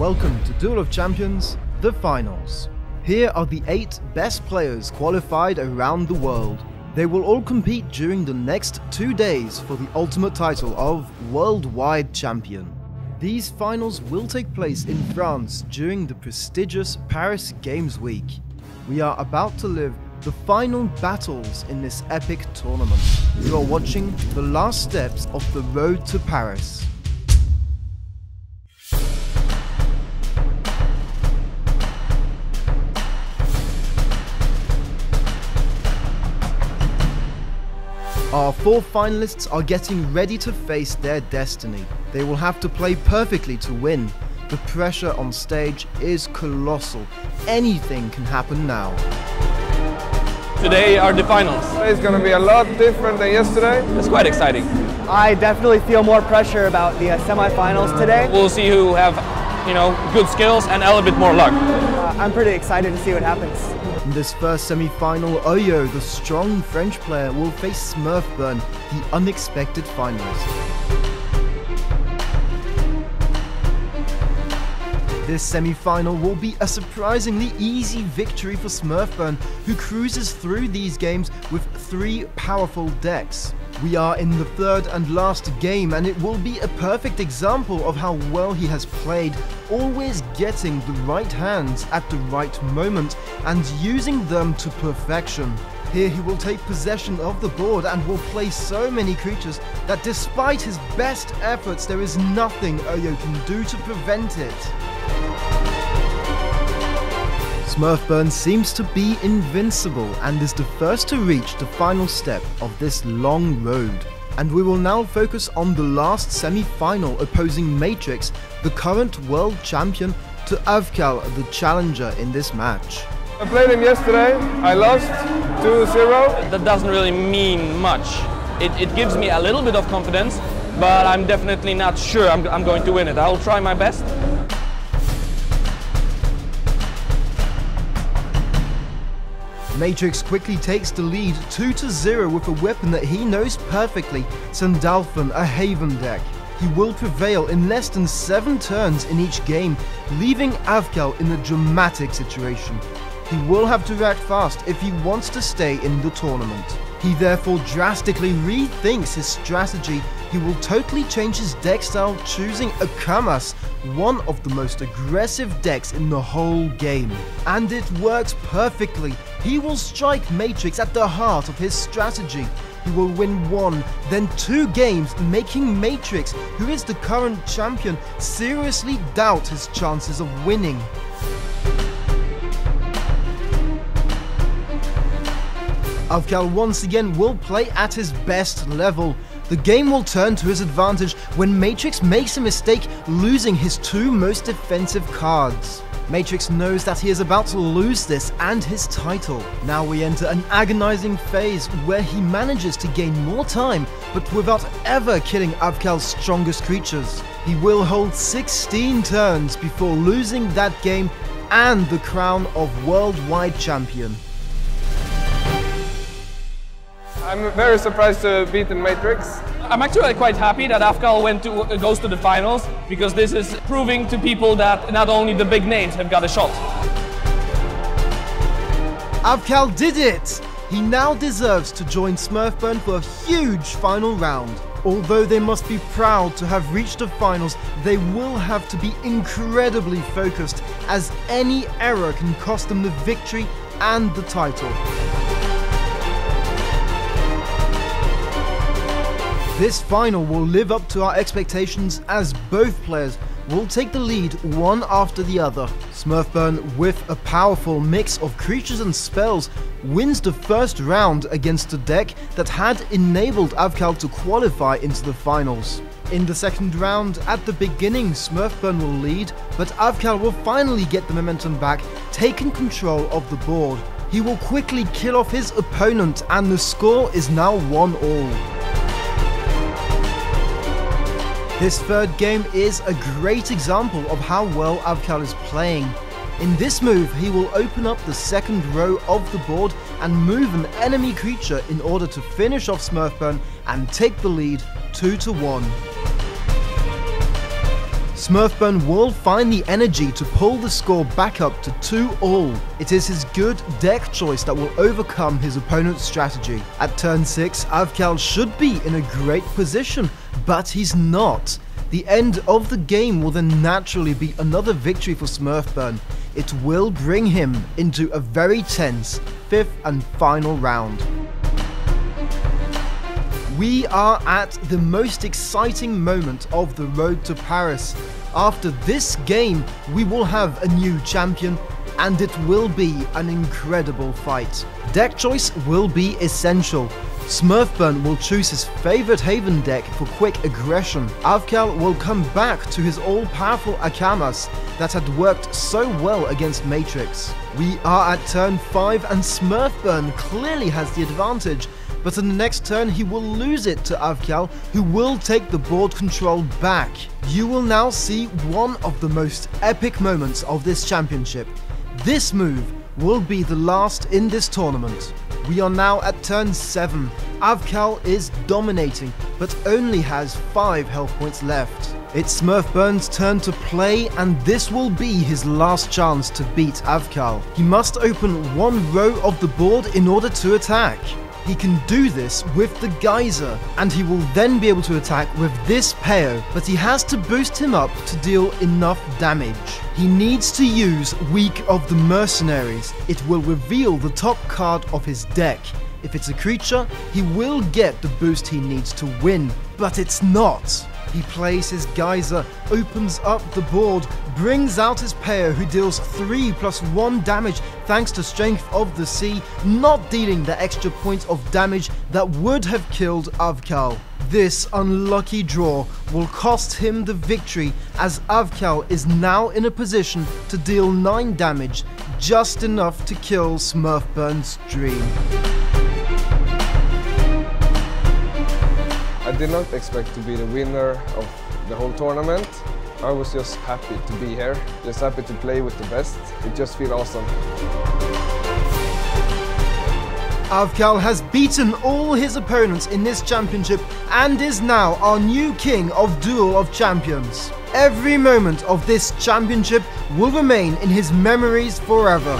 Welcome to Duel of Champions, the finals. Here are the 8 best players qualified around the world. They will all compete during the next 2 days for the ultimate title of Worldwide Champion. These finals will take place in France during the prestigious Paris Games Week. We are about to live the final battles in this epic tournament. You are watching the last steps of the road to Paris. Our 4 finalists are getting ready to face their destiny. They will have to play perfectly to win. The pressure on stage is colossal. Anything can happen now. Today are the finals. It's going to be a lot different than yesterday. It's quite exciting. I definitely feel more pressure about the semi-finals today. We'll see who have, good skills and a little bit more luck. I'm pretty excited to see what happens. In this first semi-final, Oyo, the strong French player, will face Smurfburn, the unexpected finalist. This semi-final will be a surprisingly easy victory for Smurfburn, who cruises through these games with 3 powerful decks. We are in the 3rd and last game, and it will be a perfect example of how well he has played, always getting the right hands at the right moment and using them to perfection. Here he will take possession of the board and will play so many creatures that despite his best efforts, there is nothing Oyo can do to prevent it. Smurfburn seems to be invincible and is the first to reach the final step of this long road. And we will now focus on the last semi-final opposing Matrix, the current world champion, to Avkal, the challenger in this match. I played him yesterday, I lost 2-0. That doesn't really mean much. It gives me a little bit of confidence, but I'm definitely not sure I'm going to win it. I'll try my best. Matrix quickly takes the lead 2-0 with a weapon that he knows perfectly, Sandalphon, a Haven deck. He will prevail in less than 7 turns in each game, leaving Avkal in a dramatic situation. He will have to react fast if he wants to stay in the tournament. He therefore drastically rethinks his strategy. He will totally change his deck style, choosing Akamas, one of the most aggressive decks in the whole game. And it works perfectly. He will strike Matrix at the heart of his strategy. He will win 1, then 2 games, making Matrix, who is the current champion, seriously doubt his chances of winning. Avkal once again will play at his best level. The game will turn to his advantage when Matrix makes a mistake, losing his 2 most defensive cards. Matrix knows that he is about to lose this and his title. Now we enter an agonizing phase where he manages to gain more time, but without ever killing Avkal's strongest creatures. He will hold 16 turns before losing that game and the crown of worldwide champion. I'm very surprised to beat the Matrix. I'm actually quite happy that Avkal goes to the finals, because this is proving to people that not only the big names have got a shot. Avkal did it! He now deserves to join Smurfburn for a huge final round. Although they must be proud to have reached the finals, they will have to be incredibly focused, as any error can cost them the victory and the title. This final will live up to our expectations, as both players will take the lead one after the other. Smurfburn, with a powerful mix of creatures and spells, wins the first round against a deck that had enabled Avkal to qualify into the finals. In the second round, at the beginning, Smurfburn will lead, but Avkal will finally get the momentum back, taking control of the board. He will quickly kill off his opponent, and the score is now 1-1. This 3rd game is a great example of how well Avkal is playing. In this move, he will open up the 2nd row of the board and move an enemy creature in order to finish off Smurfburn and take the lead 2-1. Smurfburn will find the energy to pull the score back up to 2-all. It is his good deck choice that will overcome his opponent's strategy. At turn 6, Avkal should be in a great position, but he's not. The end of the game will then naturally be another victory for Smurfburn. It will bring him into a very tense 5th and final round. We are at the most exciting moment of the road to Paris. After this game, we will have a new champion, and it will be an incredible fight. Deck choice will be essential. Smurfburn will choose his favorite Haven deck for quick aggression. Avkal will come back to his all-powerful Akamas that had worked so well against Matrix. We are at turn 5 and Smurfburn clearly has the advantage, but in the next turn he will lose it to Avkal, who will take the board control back. You will now see one of the most epic moments of this championship. This move will be the last in this tournament. We are now at turn 7. Avkal is dominating, but only has 5 health points left. It's Smurfburn's turn to play, and this will be his last chance to beat Avkal. He must open one row of the board in order to attack. He can do this with the Geyser, and he will then be able to attack with this Peo, but he has to boost him up to deal enough damage. He needs to use Week of the Mercenaries. It will reveal the top card of his deck. If it's a creature, he will get the boost he needs to win, but it's not. He plays his Geyser, opens up the board, brings out his Peo, who deals 3+1 damage thanks to Strength of the Sea, not dealing the extra point of damage that would have killed Avkal. This unlucky draw will cost him the victory, as Avkal is now in a position to deal 9 damage, just enough to kill Smurfburn's dream. I did not expect to be the winner of the whole tournament. I was just happy to be here, just happy to play with the best. It just feels awesome. Avkal has beaten all his opponents in this championship and is now our new king of Duel of Champions. Every moment of this championship will remain in his memories forever.